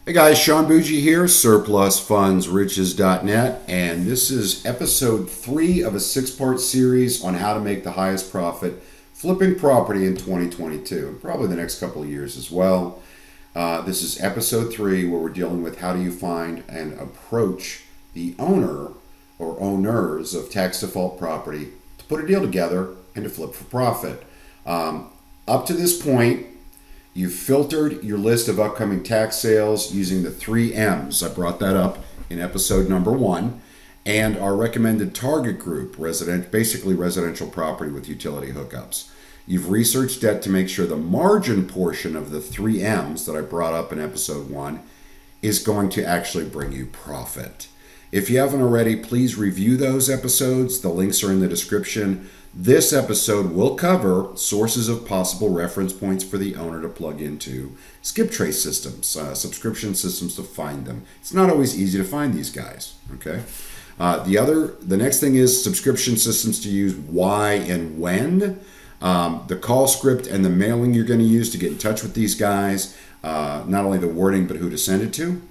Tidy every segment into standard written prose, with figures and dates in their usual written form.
Hey guys, Sean Bougie here, surplusfundsriches.net, and this is episode 3 of a 6-part series on how to make the highest profit flipping property in 2022, and probably the next couple of years as well. This is episode 3 where we're dealing with how do you find and approach the owner or owners of tax default property to put a deal together and to flip for profit. Up to this point, you've filtered your list of upcoming tax sales using the 3 M's. I brought that up in episode number 1. And our recommended target group, basically residential property with utility hookups. You've researched debt to make sure the margin portion of the 3 M's that I brought up in episode 1 is going to actually bring you profit. If you haven't already, please review those episodes. The links are in the description. This episode will cover sources of possible reference points for the owner to plug into skip trace systems, subscription systems to find them. It's not always easy to find these guys, okay? The next thing is subscription systems to use, why and when. The call script and the mailing you're going to use to get in touch with these guys, not only the wording but who to send it to,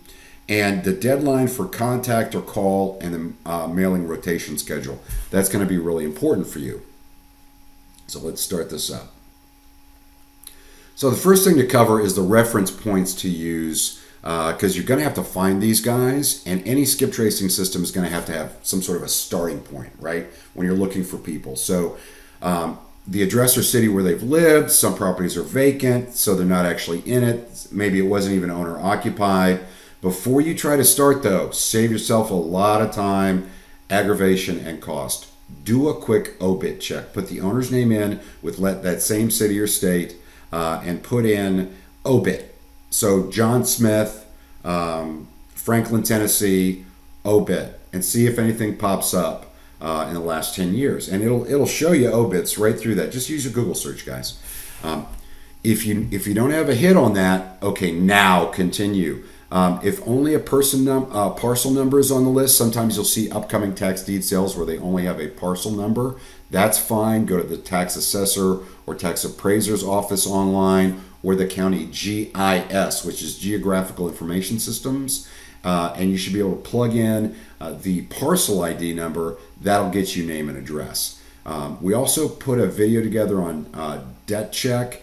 and the deadline for contact or call and the mailing rotation schedule. That's going to be really important for you. So let's start this up. So the first thing to cover is the reference points to use, because you're going to have to find these guys, and any skip tracing system is going to have some sort of a starting point, right, when you're looking for people. So the address or city where they've lived, some properties are vacant, so they're not actually in it. Maybe it wasn't even owner occupied. Before you try to start, though, save yourself a lot of time, aggravation, and cost. Do a quick obit check. Put the owner's name in with that same city or state and put in obit. So John Smith, Franklin, Tennessee, obit, and see if anything pops up in the last 10 years. And it'll show you obits right through that. Just use a Google search, guys. If you don't have a hit on that, okay, now continue. If only a parcel number is on the list, sometimes you'll see upcoming tax deed sales where they only have a parcel number. That's fine. Go to the tax assessor or tax appraiser's office online, or the county GIS, which is Geographical Information Systems, and you should be able to plug in the parcel ID number. That'll get you name and address. We also put a video together on debt check.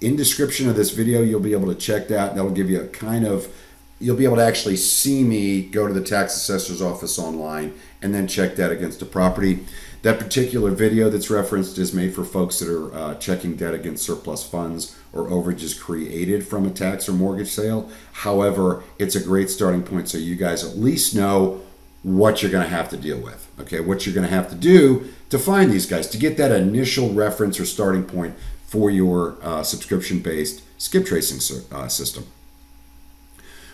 In description of this video, you'll be able to check that. That'll give you you'll be able to actually see me go to the tax assessor's office online and then check that against a property. That particular video that's referenced is made for folks that are checking debt against surplus funds or overages created from a tax or mortgage sale. However, it's a great starting point so you guys at least know what you're going to have to deal with, okay? What you're going to have to do to find these guys, to get that initial reference or starting point for your subscription-based skip tracing system.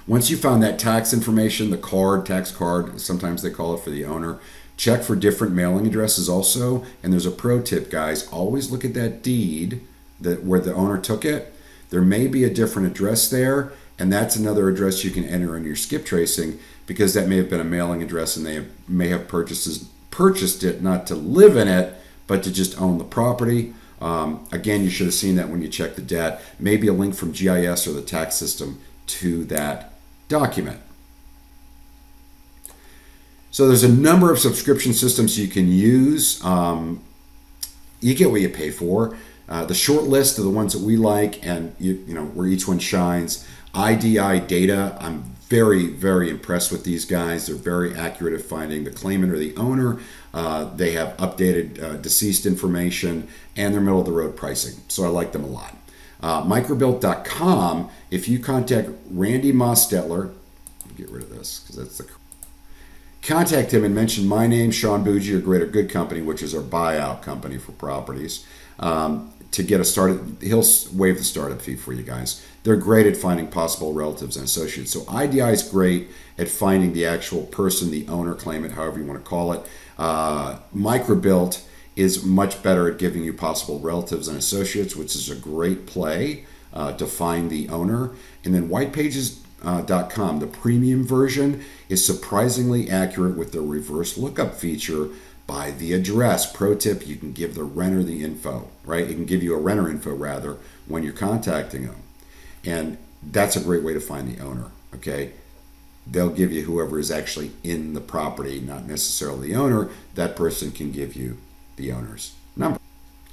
Once you found that tax information, the tax card, sometimes they call it for the owner, check for different mailing addresses also. And there's a pro tip, guys. Always look at that deed where the owner took it. There may be a different address there, and that's another address you can enter in your skip tracing, because that may have been a mailing address and they may have purchased it not to live in it, but to just own the property. Again, you should have seen that when you check the debt. Maybe a link from GIS or the tax system to that document. So there's a number of subscription systems you can use. You get what you pay for. The short list are the ones that we like, and where each one shines. IDI Data, I'm very, very impressed with these guys. They're very accurate at finding the claimant or the owner. They have updated deceased information, and they're middle-of-the-road pricing. So I like them a lot. Microbuilt.com, if you contact Randy Mostetler, let me get rid of this because that's the... Contact him and mention my name, Sean Bougie, or Greater Good Company, which is our buyout company for properties. To get us started, he'll waive the startup fee for you guys. They're great at finding possible relatives and associates. So IDI is great at finding the actual person, the owner, claimant, however you want to call it. Microbuilt is much better at giving you possible relatives and associates, which is a great play to find the owner. And then whitepages.com, the premium version, is surprisingly accurate with the reverse lookup feature by the address. Pro tip, you can give the renter the info, right? It can give you a renter info rather when you're contacting them. And That's a great way to find the owner. Okay, they'll give you whoever is actually in the property, not necessarily the owner. That person can give you the owner's number.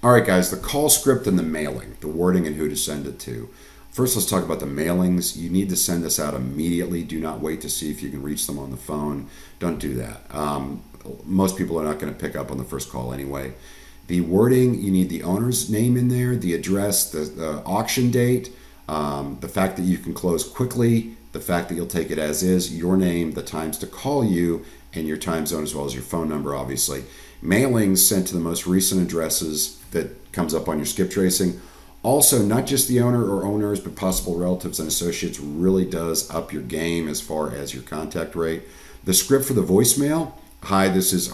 All right, guys, the call script and the mailing, the wording and who to send it to. First, let's talk about the mailings. You need to send this out immediately. Do not wait to see if you can reach them on the phone. Don't do that. Most people are not going to pick up on the first call anyway. The wording, you need the owner's name in there, the address, the auction date, the fact that you can close quickly, the fact that you'll take it as is, your name, the times to call you, and your time zone as well as your phone number, obviously. Mailings sent to the most recent addresses that comes up on your skip tracing. Also, not just the owner or owners, but possible relatives and associates really does up your game as far as your contact rate. The script for the voicemail. Hi, this is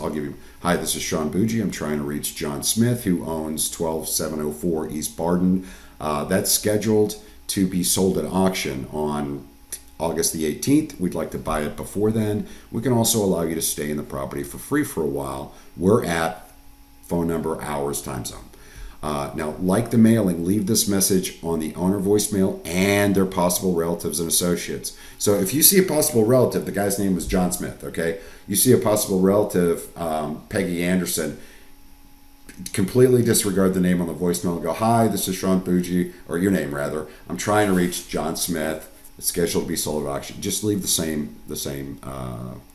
Sean Bougie. I'm trying to reach John Smith, who owns 12704 East Barden. That's scheduled to be sold at auction on August the 18th. We'd like to buy it before then. We can also allow you to stay in the property for free for a while. We're at phone number, hours, time zone. Now, like the mailing, leave this message on the owner voicemail and their possible relatives and associates. So if you see a possible relative, the guy's name was John Smith, okay? You see a possible relative, Peggy Anderson, completely disregard the name on the voicemail and go, hi, this is Sean Bougie, or your name rather. I'm trying to reach John Smith. It's scheduled to be sold at auction. Just leave the same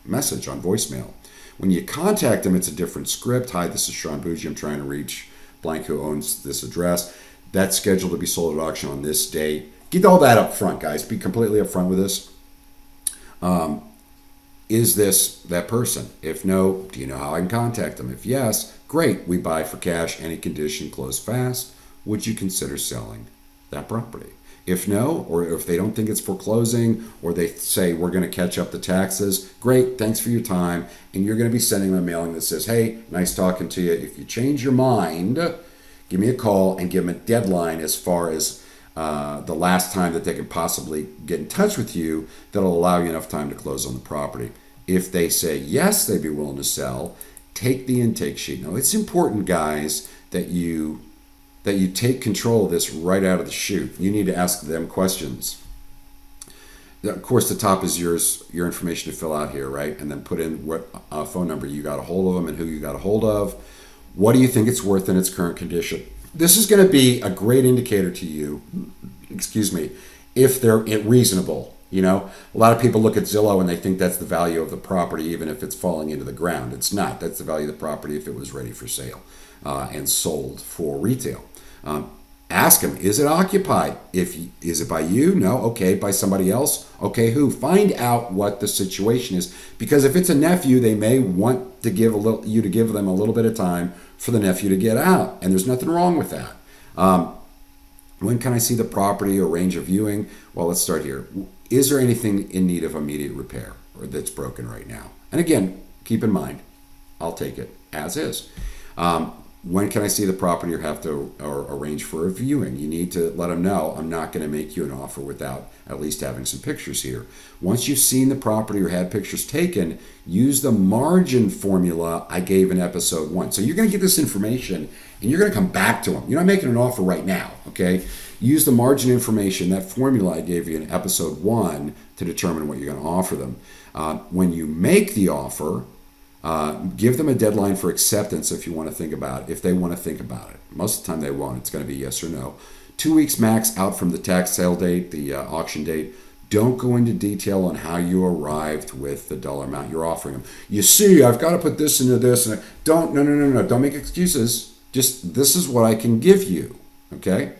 message on voicemail. When you contact them, it's a different script. Hi, this is Sean Bougie. I'm trying to reach blank who owns this address. That's scheduled to be sold at auction on this date. Get all that up front, guys. Be completely upfront with this. Is this that person? If no, do you know how I can contact them? If yes, great. We buy for cash, any condition, close fast. Would you consider selling that property? If no, or if they don't think it's foreclosing, or they say we're going to catch up the taxes, great, thanks for your time. And you're going to be sending them a mailing that says, hey, nice talking to you. If you change your mind, give me a call and give them a deadline as far as the last time that they can possibly get in touch with you that'll allow you enough time to close on the property. If they say yes, they'd be willing to sell, take the intake sheet. Now, it's important, guys, that you take control of this right out of the chute. You need to ask them questions. Of course, the top is your information to fill out here, right? And then put in what phone number you got a hold of them and who you got a hold of. What do you think it's worth in its current condition? This is going to be a great indicator to you, if they're reasonable. You know, a lot of people look at Zillow and they think that's the value of the property, even if it's falling into the ground. It's not. That's the value of the property if it was ready for sale and sold for retail. Ask them, is it occupied? Is it by you? No. Okay. By somebody else? Okay. Who? Find out what the situation is, because if it's a nephew, they may want to give you to give them a little bit of time for the nephew to get out, and there's nothing wrong with that. When can I see the property or arrange a viewing? Well, let's start here. Is there anything in need of immediate repair or that's broken right now? And again, keep in mind, I'll take it as is. When can I see the property or have to arrange for a viewing? You need to let them know I'm not going to make you an offer without at least having some pictures here. Once you've seen the property or had pictures taken, use the margin formula I gave in episode 1. So you're going to get this information and you're going to come back to them. You're not making an offer right now, okay? Use the margin information, that formula I gave you in episode 1 to determine what you're going to offer them. When you make the offer, give them a deadline for acceptance if you want to think about it, if they want to think about it. Most of the time they won't. It's going to be yes or no. 2 weeks max out from the tax sale date, the auction date. Don't go into detail on how you arrived with the dollar amount you're offering them. You see, I've got to put this into this. And no. Don't make excuses. Just, this is what I can give you, okay?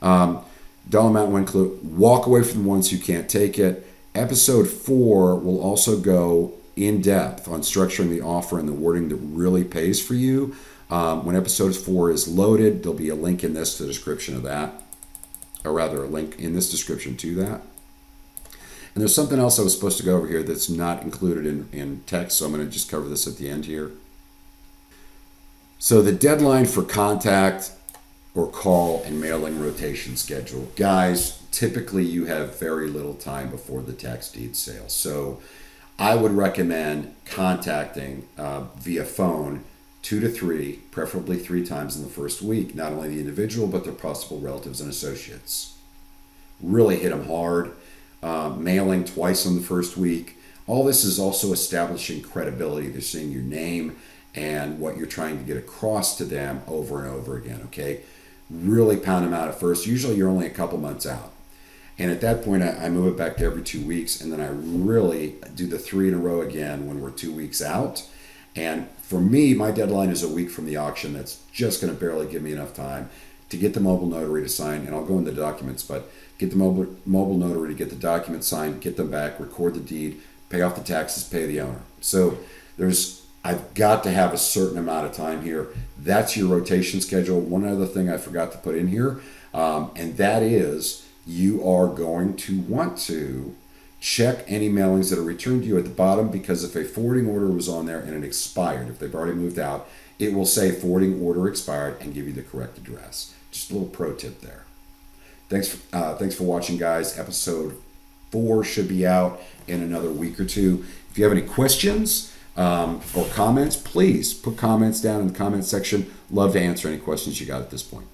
Dollar amount will include, walk away from the ones you can't take it. Episode 4 will also go in depth on structuring the offer and the wording that really pays for you. When episode 4 is loaded, there'll be a link in this, the description of that, or rather a link in this description to that. And there's something else I was supposed to go over here that's not included in text, so I'm going to just cover this at the end here. So the deadline for contact or call and mailing rotation schedule. Guys, typically you have very little time before the tax deed sale. So I would recommend contacting via phone 2 to 3, preferably 3 times in the first week, not only the individual, but their possible relatives and associates. really hit them hard. Mailing twice on the first week. All this is also establishing credibility. They're seeing your name and what you're trying to get across to them over and over again, okay? Really pound them out at first. Usually you're only a couple months out. And at that point, I move it back to every 2 weeks, and then I really do the 3 in a row again when we're 2 weeks out. And for me, my deadline is a week from the auction. That's just going to barely give me enough time to get the mobile notary to sign, and I'll go into the documents, but get the mobile notary to get the documents signed, get them back, record the deed, pay off the taxes, pay the owner. So I've got to have a certain amount of time here. That's your rotation schedule. One other thing I forgot to put in here, and that is you are going to want to check any mailings that are returned to you at the bottom, because if a forwarding order was on there and it expired, if they've already moved out, it will say forwarding order expired and give you the correct address. Just a little pro tip there. Thanks for watching, guys. Episode 4 should be out in another week or two. If you have any questions or comments, please put comments down in the comment section. Love to answer any questions you got at this point.